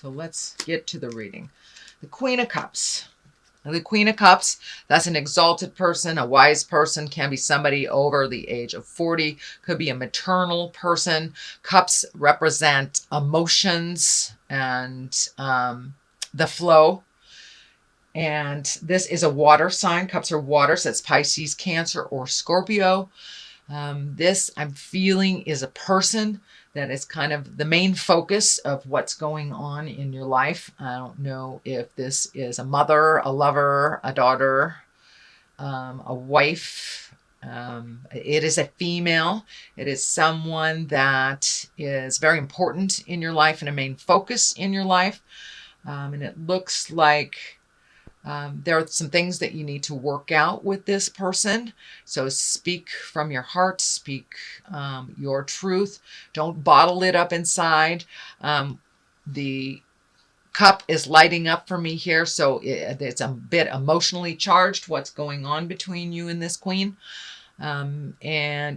So let's get to the reading. The Queen of Cups. Now, the Queen of Cups, that's an exalted person, a wise person, can be somebody over the age of 40, could be a maternal person. Cups represent emotions and the flow. And this is a water sign. Cups are water, so it's Pisces, Cancer, or Scorpio. This I'm feeling is a person that is kind of the main focus of what's going on in your life. I don't know if this is a mother, a lover, a daughter, a wife. It is a female. It is someone that is very important in your life and a main focus in your life. And it looks like there are some things that you need to work out with this person. So speak from your heart, speak your truth. Don't bottle it up inside. The cup is lighting up for me here, so it's a bit emotionally charged, what's going on between you and this queen. And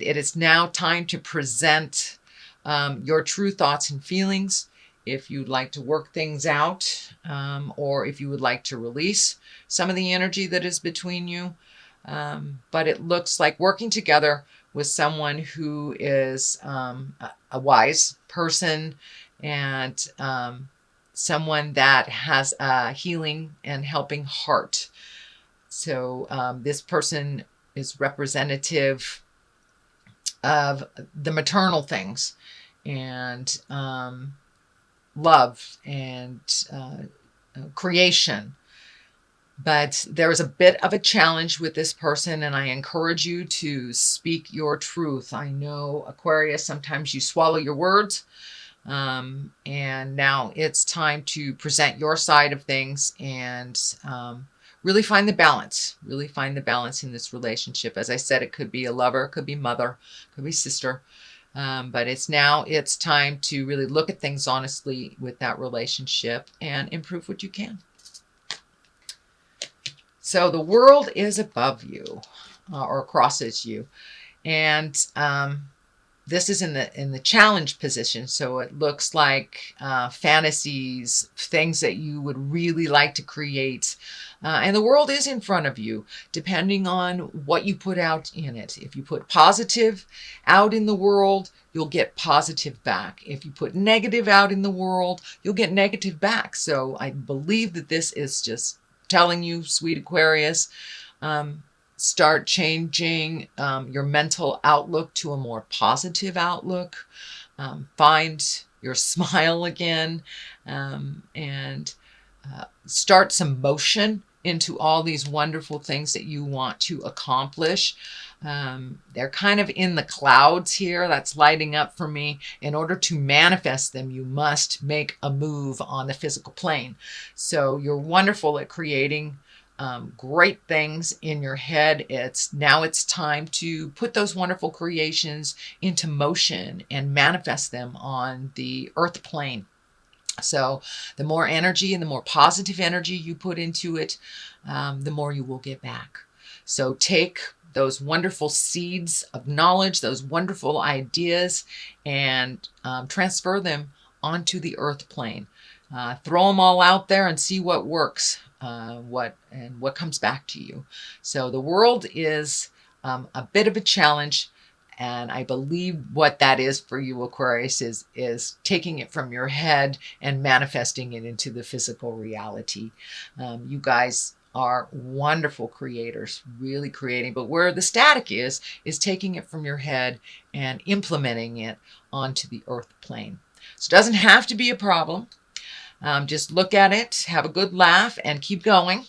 it is now time to present your true thoughts and feelings. If you'd like to work things out, or if you would like to release some of the energy that is between you. But it looks like working together with someone who is a wise person and someone that has a healing and helping heart. So this person is representative of the maternal things and love and creation. But there is a bit of a challenge with this person, and I encourage you to speak your truth. I know, Aquarius, sometimes you swallow your words, and now it's time to present your side of things and really find the balance. Really find the balance in this relationship. As I said, it could be a lover, it could be mother, it could be sister. But it's time to really look at things honestly with that relationship and improve what you can. So the world is above you or crosses you. And this is in the challenge position. So it looks like fantasies, things that you would really like to create. And the world is in front of you, depending on what you put out in it. If you put positive out in the world, you'll get positive back. If you put negative out in the world, you'll get negative back. So I believe that this is just telling you, sweet Aquarius, start changing your mental outlook to a more positive outlook. Find your smile again, and start some motion into all these wonderful things that you want to accomplish. They're kind of in the clouds here. That's lighting up for me. In order to manifest them, you must make a move on the physical plane. So you're wonderful at creating great things in your head. Now it's time to put those wonderful creations into motion and manifest them on the earth plane. So the more energy and the more positive energy you put into it, the more you will get back. So take those wonderful seeds of knowledge, those wonderful ideas, and transfer them onto the earth plane. Throw them all out there and see what works, what comes back to you. So the world is a bit of a challenge. And I believe what that is for you, Aquarius, is taking it from your head and manifesting it into the physical reality. You guys are wonderful creators, really creating. But where the static is taking it from your head and implementing it onto the earth plane. So it doesn't have to be a problem. Just look at it, have a good laugh, and keep going.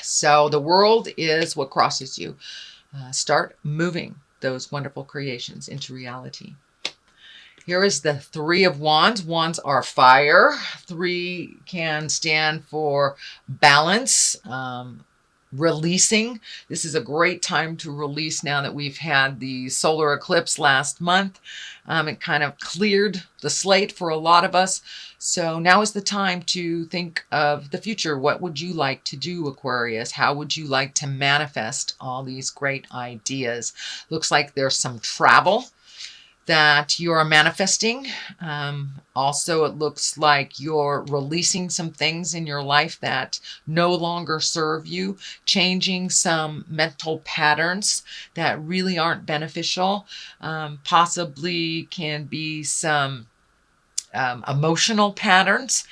So the world is what crosses you. Start moving those wonderful creations into reality. Here is the Three of Wands. Wands are fire. 3 can stand for balance, releasing. This is a great time to release now that we've had the solar eclipse last month. It kind of cleared the slate for a lot of us. So now is the time to think of the future. What would you like to do, Aquarius? How would you like to manifest all these great ideas? Looks like there's some travel that you're manifesting. Also, it looks like you're releasing some things in your life that no longer serve you, changing some mental patterns that really aren't beneficial, possibly can be some emotional patterns.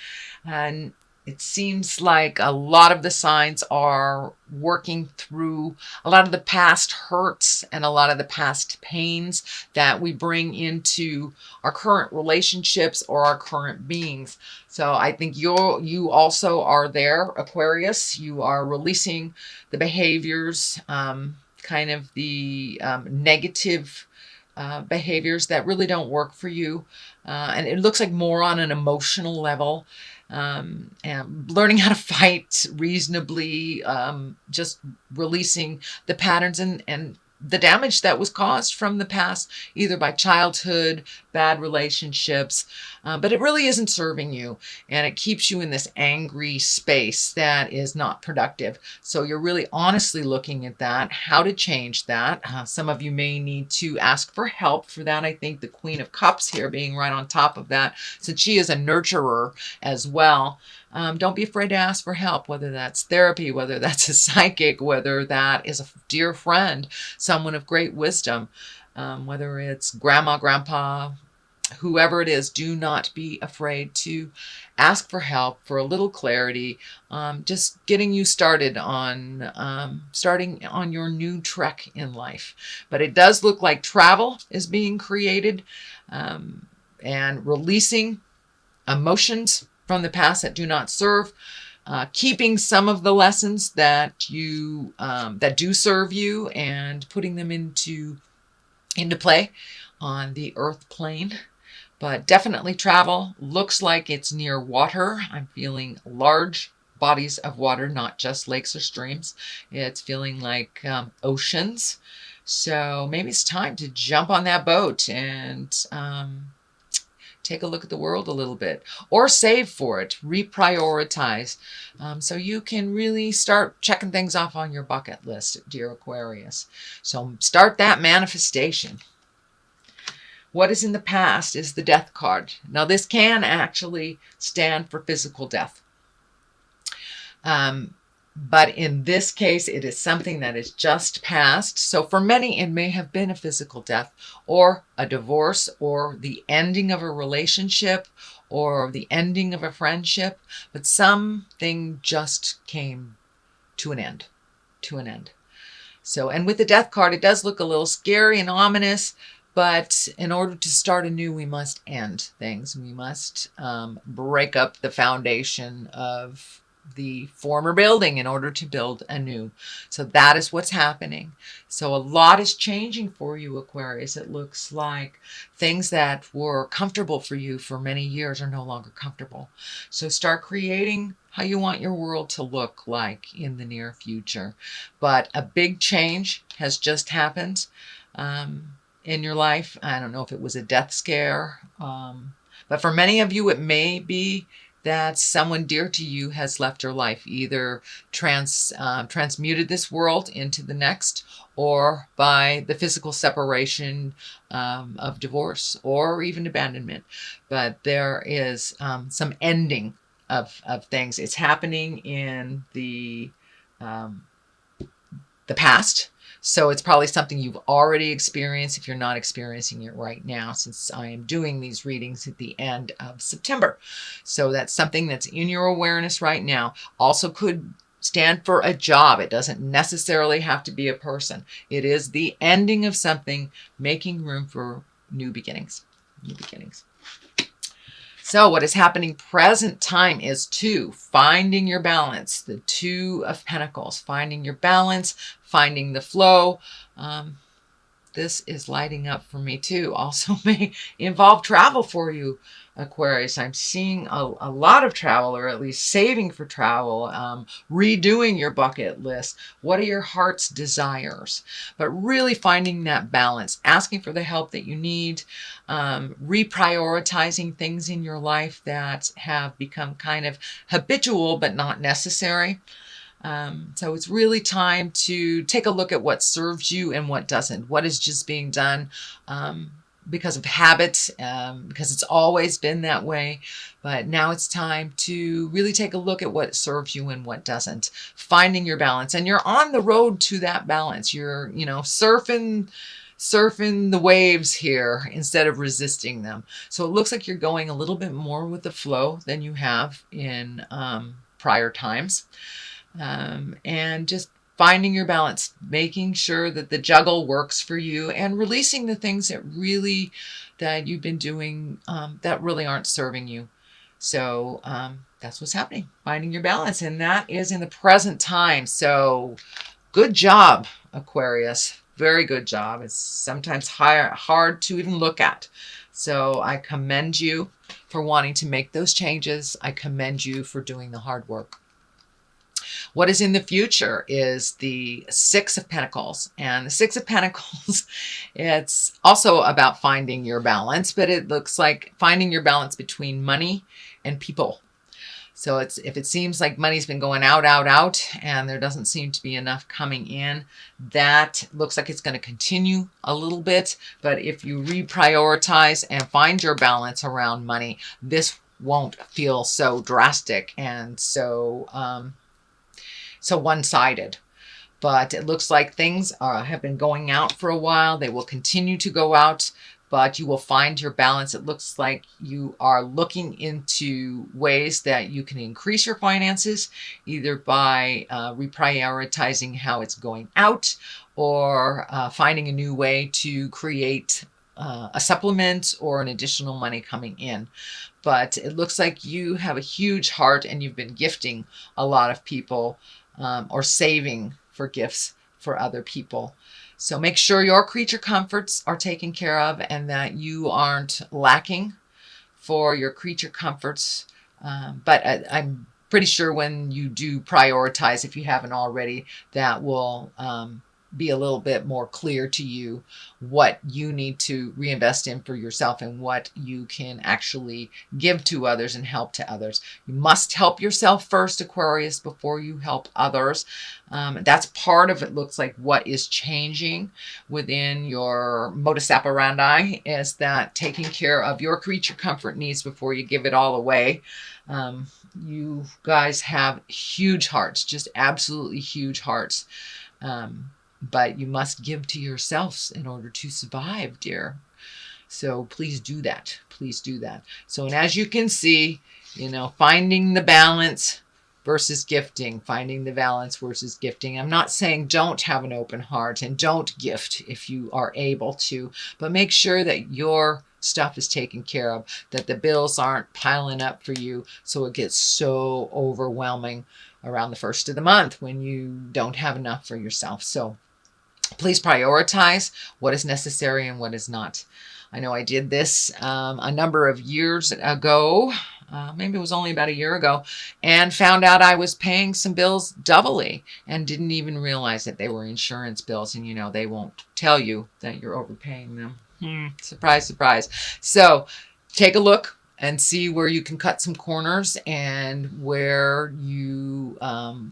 And it seems like a lot of the signs are working through a lot of the past hurts and a lot of the past pains that we bring into our current relationships or our current beings. So I think you also are there, Aquarius. You are releasing the behaviors, kind of the negative behaviors that really don't work for you. And it looks like more on an emotional level, and learning how to fight reasonably, just releasing the patterns and the damage that was caused from the past, either by childhood, bad relationships, but it really isn't serving you, and it keeps you in this angry space that is not productive. So you're really honestly looking at that, how to change that. Some of you may need to ask for help for that. I think the Queen of Cups here being right on top of that, since she is a nurturer as well. Don't be afraid to ask for help, whether that's therapy, whether that's a psychic, whether that is a dear friend, someone of great wisdom, whether it's grandma, grandpa, whoever it is. Do not be afraid to ask for help, for a little clarity, just getting you started on starting on your new trek in life. But it does look like travel is being created, and releasing emotions from the past that do not serve, keeping some of the lessons that you that do serve you, and putting them into play on the earth plane. But definitely travel. Looks like it's near water. I'm feeling large bodies of water, not just lakes or streams. It's feeling like oceans. So maybe it's time to jump on that boat and take a look at the world a little bit, or save for it, reprioritize, so you can really start checking things off on your bucket list, dear Aquarius. So start that manifestation. What is in the past is the Death card. Now this can actually stand for physical death. But in this case, it is something that is just past. So for many, it may have been a physical death, or a divorce, or the ending of a relationship, or the ending of a friendship. But something just came to an end, So, and with the Death card, it does look a little scary and ominous. But in order to start anew, we must end things. We must break up the foundation of the former building in order to build anew. So that is what's happening. So a lot is changing for you, Aquarius. It looks like things that were comfortable for you for many years are no longer comfortable. So start creating how you want your world to look like in the near future. But a big change has just happened in your life. I don't know if it was a death scare, but for many of you, it may be that someone dear to you has left your life, either transmuted this world into the next, or by the physical separation of divorce, or even abandonment. But there is some ending of things. It's happening in the past. So it's probably something you've already experienced if you're not experiencing it right now, since I am doing these readings at the end of September. So that's something that's in your awareness right now. Also could stand for a job. It doesn't necessarily have to be a person. It is the ending of something, making room for new beginnings. So what is happening present time is 2, finding your balance, the 2 of Pentacles, finding your balance, finding the flow. This is lighting up for me too. Also may involve travel for you, Aquarius. I'm seeing a lot of travel, or at least saving for travel, redoing your bucket list. What are your heart's desires? But really finding that balance, asking for the help that you need, reprioritizing things in your life that have become kind of habitual but not necessary. So it's really time to take a look at what serves you and what doesn't. What is just being done because of habit, because it's always been that way. But now it's time to really take a look at what serves you and what doesn't. Finding your balance. And you're on the road to that balance. You're, surfing the waves here instead of resisting them. So it looks like you're going a little bit more with the flow than you have in prior times. And just finding your balance, making sure that the juggle works for you, and releasing the things that you've been doing that really aren't serving you. So that's what's happening, finding your balance, and that is in the present time. So good job, Aquarius. Very good job. It's sometimes hard to even look at. So I commend you for wanting to make those changes. I commend you for doing the hard work. What is in the future is the Six of Pentacles. And the Six of Pentacles, it's also about finding your balance, but it looks like finding your balance between money and people. So if it seems like money's been going out, and there doesn't seem to be enough coming in, that looks like it's going to continue a little bit. But if you reprioritize and find your balance around money, this won't feel so drastic and so one-sided. But it looks like things have been going out for a while. They will continue to go out, but you will find your balance. It looks like you are looking into ways that you can increase your finances, either by reprioritizing how it's going out, or finding a new way to create a supplement or an additional money coming in. But it looks like you have a huge heart, and you've been gifting a lot of people, or saving for gifts for other people. So make sure your creature comforts are taken care of, and that you aren't lacking for your creature comforts. But I'm pretty sure when you do prioritize, if you haven't already, that will be a little bit more clear to you what you need to reinvest in for yourself and what you can actually give to others and help to others. You must help yourself first, Aquarius, before you help others. That's part of it. Looks like what is changing within your modus operandi is that taking care of your creature comfort needs before you give it all away. You guys have huge hearts, just absolutely huge hearts. But you must give to yourselves in order to survive, dear. So please do that. Please do that. So, and as you can see, finding the balance versus gifting, finding the balance versus gifting. I'm not saying don't have an open heart and don't gift if you are able to, but make sure that your stuff is taken care of, that the bills aren't piling up for you so it gets so overwhelming around the first of the month when you don't have enough for yourself. So please prioritize what is necessary and what is not. I know I did this a number of years ago, maybe it was only about a year ago, and found out I was paying some bills doubly and didn't even realize that they were insurance bills. And they won't tell you that you're overpaying them. Surprise, surprise. So take a look and see where you can cut some corners and where you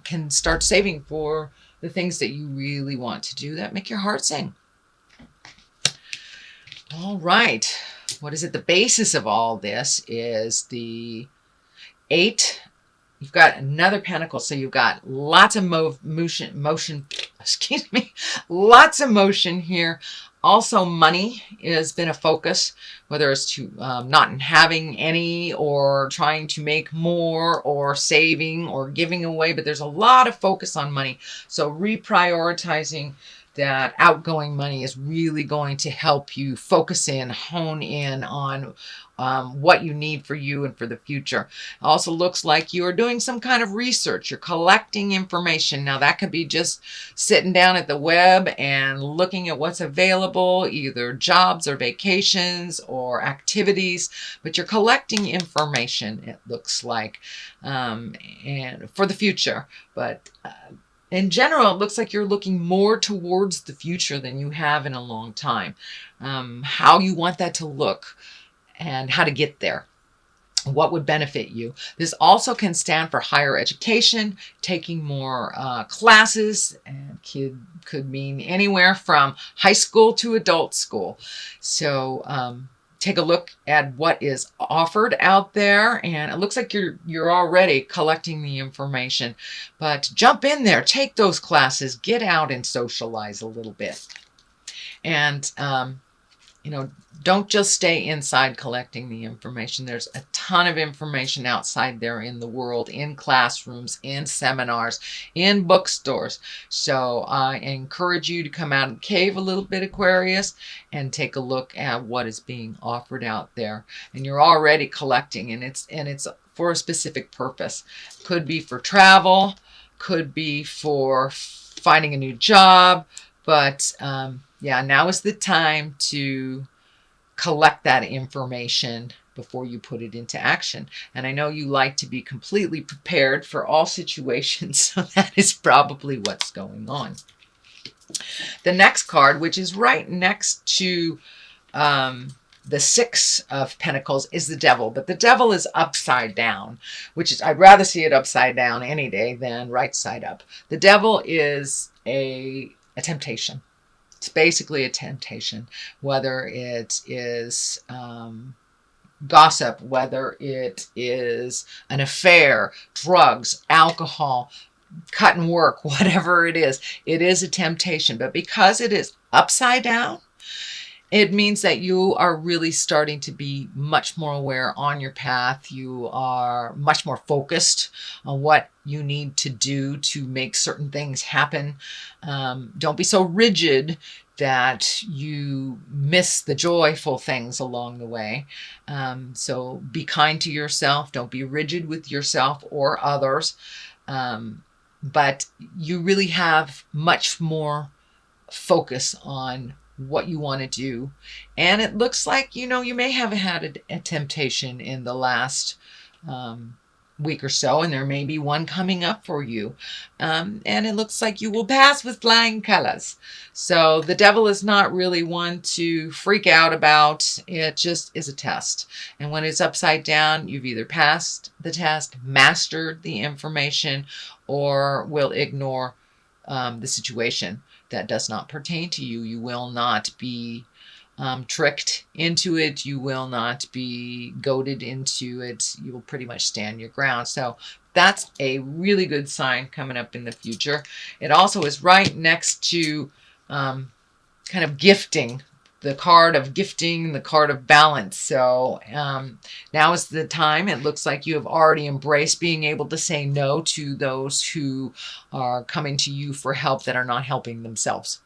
can start saving for the things that you really want to do that make your heart sing. All right. What is it? The basis of all this is the 8. You've got another pentacle. So you've got lots of motion, excuse me, lots of motion here. Also, money has been a focus, whether it's to not having any or trying to make more or saving or giving away. But there's a lot of focus on money. So reprioritizing that outgoing money is really going to help you focus in, hone in on what you need for you and for the future. It also looks like you are doing some kind of research. You're collecting information. Now that could be just sitting down at the web and looking at what's available, either jobs or vacations or activities, but you're collecting information, it looks like, and for the future. But in general, it looks like you're looking more towards the future than you have in a long time. How you want that to look and how to get there. What would benefit you. This also can stand for higher education, taking more classes, and could mean anywhere from high school to adult school. So take a look at what is offered out there, and it looks like you're already collecting the information. But jump in there, take those classes, get out and socialize a little bit. And you know, don't just stay inside collecting the information. There's a ton of information outside there in the world, in classrooms, in seminars, in bookstores. So I encourage you to come out and cave a little bit, Aquarius, and take a look at what is being offered out there. And you're already collecting, and it's for a specific purpose. Could be for travel, could be for finding a new job, but yeah, now is the time to collect that information before you put it into action. And I know you like to be completely prepared for all situations, so that is probably what's going on. The next card, which is right next to the Six of Pentacles, is the Devil. But the Devil is upside down, which is, I'd rather see it upside down any day than right side up. The Devil is a temptation. It's basically a temptation, whether it is gossip, whether it is an affair, drugs, alcohol, cut and work, whatever it is a temptation. But because it is upside down, it means that you are really starting to be much more aware on your path. You are much more focused on what you need to do to make certain things happen. Don't be so rigid that you miss the joyful things along the way. So be kind to yourself. Don't be rigid with yourself or others. But you really have much more focus on what you want to do. And it looks like, you know, you may have had a temptation in the last week or so, and there may be one coming up for you. And it looks like you will pass with flying colors. So the Devil is not really one to freak out about. It just is a test. And when it's upside down, you've either passed the test, mastered the information, or will ignore the situation that does not pertain to you. You will not be tricked into it. You will not be goaded into it. You will pretty much stand your ground. So that's a really good sign coming up in the future. It also is right next to kind of gifting, the card of gifting, the card of balance. So now is the time. It looks like you have already embraced being able to say no to those who are coming to you for help that are not helping themselves.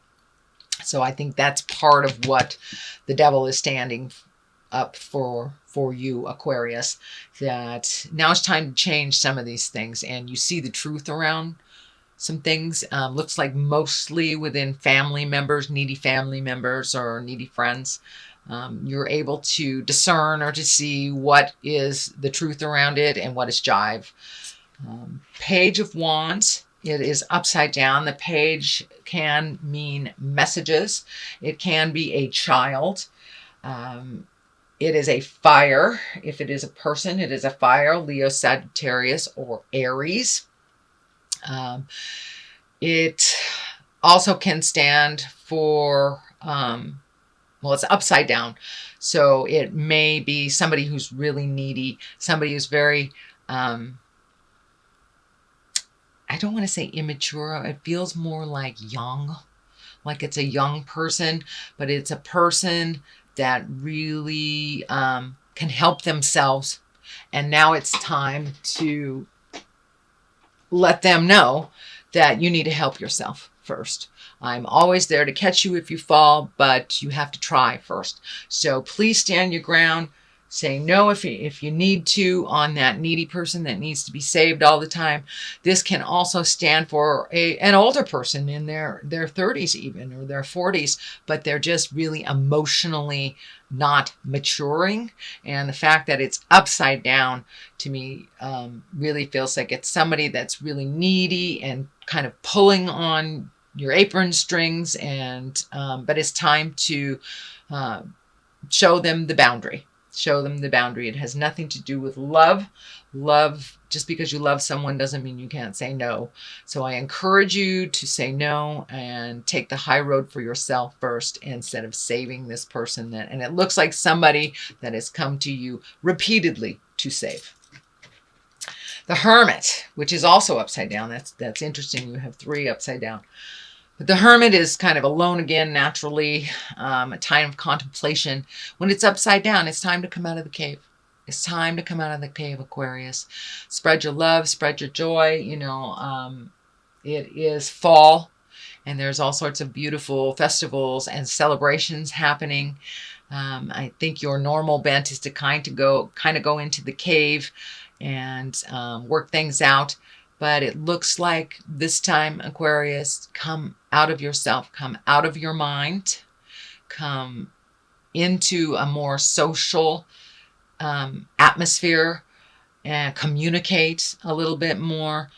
So I think that's part of what the Devil is standing up for you, Aquarius, that now it's time to change some of these things, and you see the truth around some things. Looks like mostly within family members, needy family members or needy friends. You're able to discern or to see what is the truth around it and what is jive. Page of Wands. It is upside down. The page can mean messages. It can be a child. It is a fire. If it is a person, it is a fire. Leo, Sagittarius, or Aries. It also can stand for, well, it's upside down. So it may be somebody who's really needy, somebody who's very, I don't want to say immature. It feels more like young, like it's a young person, but it's a person that really can help themselves. And now it's time to let them know that you need to help yourself first. I'm always there to catch you if you fall, but you have to try first. So please stand your ground. Say no if you need to on that needy person that needs to be saved all the time. This can also stand for an older person in their 30s even, or their 40s, but they're just really emotionally not maturing. And the fact that it's upside down to me really feels like it's somebody that's really needy and kind of pulling on your apron strings, and but it's time to show them the boundary. Show them the boundary. It has nothing to do with love. Love, just because you love someone doesn't mean you can't say no. So I encourage you to say no and take the high road for yourself first instead of saving this person that, and it looks like somebody that has come to you repeatedly to save. The Hermit, which is also upside down. That's interesting. You have 3 upside down. But the Hermit is kind of alone again, naturally, a time of contemplation. When it's upside down, it's time to come out of the cave. It's time to come out of the cave, Aquarius. Spread your love, spread your joy. You know, it is fall, and there's all sorts of beautiful festivals and celebrations happening. I think your normal bent is to kind of go into the cave and work things out. But it looks like this time, Aquarius, come out of yourself, come out of your mind, come into a more social atmosphere and communicate a little bit more.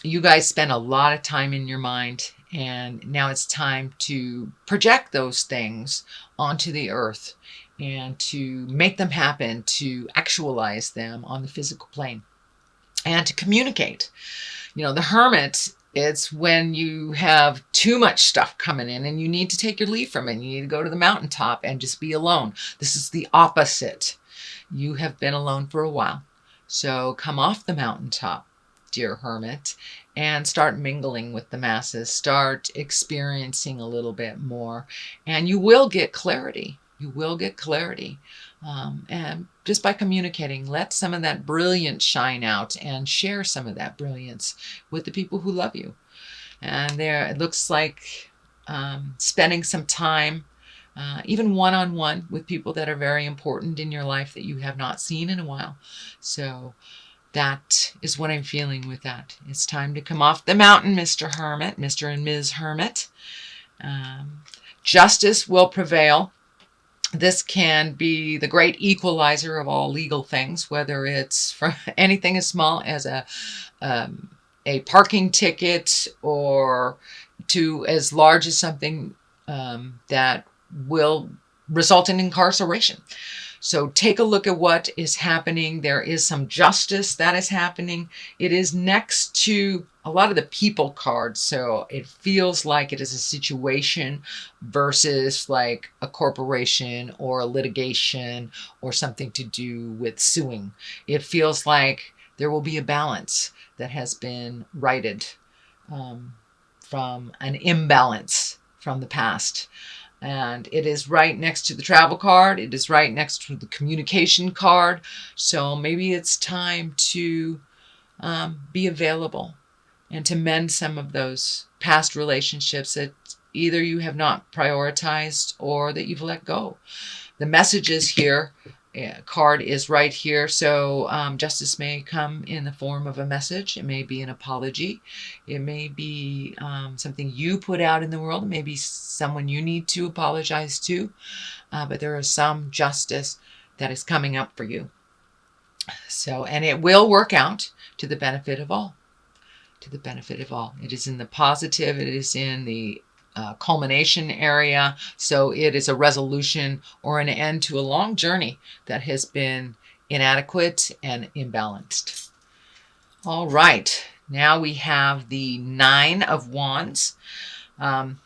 You guys spend a lot of time in your mind, and now it's time to project those things onto the earth and to make them happen, to actualize them on the physical plane. And to communicate. You know, the Hermit, it's when you have too much stuff coming in and you need to take your leave from it. You need to go to the mountaintop and just be alone. This is the opposite. You have been alone for a while. So come off the mountaintop, dear Hermit, and start mingling with the masses. Start experiencing a little bit more. And you will get clarity. You will get clarity. And just by communicating, let some of that brilliance shine out and share some of that brilliance with the people who love you. And there, it looks like spending some time, even one-on-one with people that are very important in your life that you have not seen in a while. So that is what I'm feeling with that. It's time to come off the mountain, Mr. Hermit, Mr. and Ms. Hermit. Justice will prevail. This can be the great equalizer of all legal things, whether it's for anything as small as a parking ticket or to as large as something that will result in incarceration. So take a look at what is happening. There is some justice that is happening. It is next to a lot of the people cards. So it feels like it is a situation versus like a corporation or a litigation or something to do with suing. It feels like there will be a balance that has been righted from an imbalance from the past. And it is right next to the travel card. It is right next to the communication card. So maybe it's time to be available and to mend some of those past relationships that either you have not prioritized or that you've let go. The messages here, card is right here. So justice may come in the form of a message. It may be an apology. It may be something you put out in the world. It may be someone you need to apologize to. But there is some justice that is coming up for you. So, and it will work out to the benefit of all. To the benefit of all. It is in the positive. It is in the culmination area. So it is a resolution or an end to a long journey that has been inadequate and imbalanced. All right. Now we have the 9 of Wands.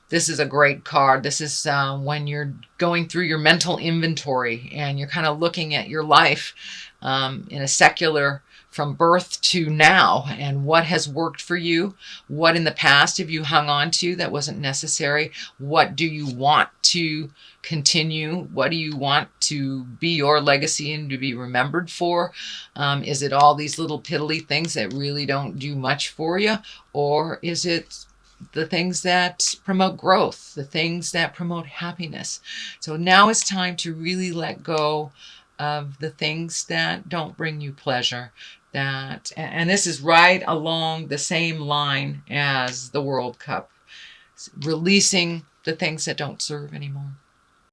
This is a great card. This is when you're going through your mental inventory and you're kind of looking at your life in a secular from birth to now, and what has worked for you, what in the past have you hung on to that wasn't necessary, what do you want to continue, what do you want to be your legacy and to be remembered for? Is it all these little piddly things that really don't do much for you, or is it the things that promote growth, the things that promote happiness? So now it's time to really let go of the things that don't bring you pleasure. And this is right along the same line as the World Cup, releasing the things that don't serve anymore.